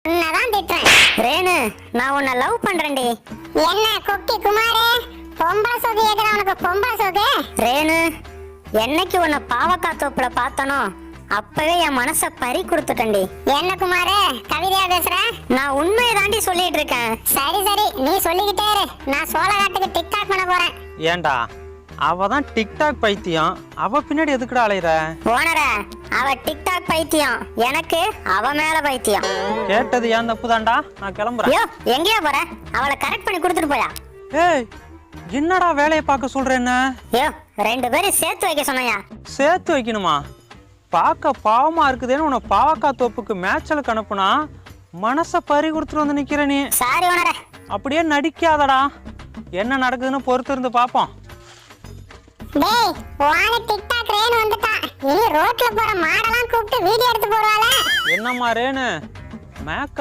உன்னதான் திட்டுறேன். ரேணு, நான் உன்னை லவ் பண்றேன்டி. என்ன குட்டி குமாரே, பொம்பளை சொகு ஏதுடா உனக்கு பொம்பளை சொகு? ரேணு, என்னைக்கு உன்னை பாவக்காய் தோப்புல பார்த்தனோ அப்பவே என் மனசை பறி கொடுத்துட்டேன்டி. என்ன குமாரே, கவிதையா பேசுற? நான் உண்மையை தாண்டி சொல்லிட்டு இருக்கேன். சரி சரி, நீ சொல்லிக்கிட்டே இரு. நான் சோழகாட்டுக்கு டிக்டாக் பண்ண போறேன். ஏண்டா, அவ தான் டிக்டாக் பைத்தியம், அவ பின்னாடி எதுக்குடா அலையிற? ஓனர, அவ டிக்டாக் பைத்தியம், எனக்கு அவ மேல பைத்தியம். கேட்டது ஏன் தப்புதான்டா, நான் கிளம்புறேன். ஐயோ, எங்கேயா போற? அவளை கரெக்ட் பண்ணி கொடுத்துட்டு போயா. ஏய், என்னடா வேலையை பார்க்க சொல்ற? என்ன ஐயோ, 2 பேரும் சேர்த்து வைக்க சொன்னையா? சேர்த்து வைக்கணுமா? பார்க்க பாவமா இருக்குதேன்னு உன்னை பாவக்காய் தோப்புக்கு மேட்சலுக்கு அனுப்புனா மனசை பறி கொடுத்துட்டு வந்து நிக்கிற நீ. சாரி ஓனர. அப்படியே நடிக்காதடா, என்ன நடக்குதுன்னு பொறுத்து இருந்து பாப்போம். டேய், வாங்க டிக்டாக் ரேணு வந்துட்டா. இனி ரோட்ல போற மாடெல்லாம் கூப்பிட்டு வீடியோ எடுத்து போடுவாளே. என்னம்மா ரேணு, மேக்க